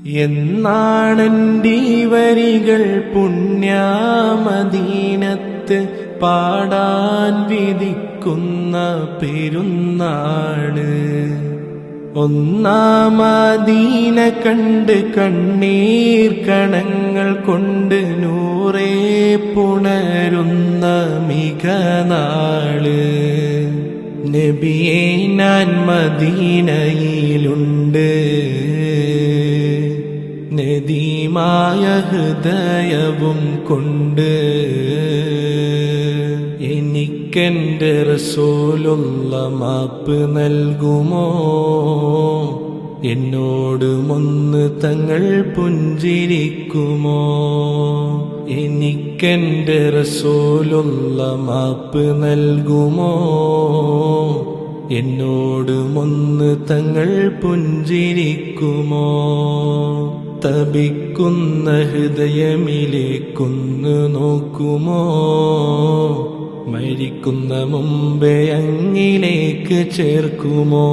എന്നാണെൻ്റെ വരികൾ പുണ്യമദീനത്ത് പാടാൻ വിധിക്കുന്ന പെരുന്നാള്. ഒന്നാം മദീന കണ്ട് കണ്ണീർ കണങ്ങൾ കൊണ്ട് നൂറേ പുണരുന്ന മികനാള്. നബിയേ ഞാൻ മദീനയിലുണ്ട്, നദീമായ ഹൃദയവും കൊണ്ട്. എനിക്കെന്റെ റസൂലുള്ള മാപ്പ് നൽകുമോ? എന്നോടുമൊന്ന് തങ്ങൾ പുഞ്ചിരിക്കുമോ? എനിക്കെന്റെ റസൂലുള്ള മാപ്പ് നൽകുമോ? എന്നോടുമൊന്ന് തങ്ങൾ പുഞ്ചിരിക്കുമോ? തപിക്കുന്ന ഹൃദയമിലേക്കൊന്ന് നോക്കുമോ? മരിക്കുന്ന മുമ്പേ അങ്ങിലേക്ക് ചേർക്കുമോ?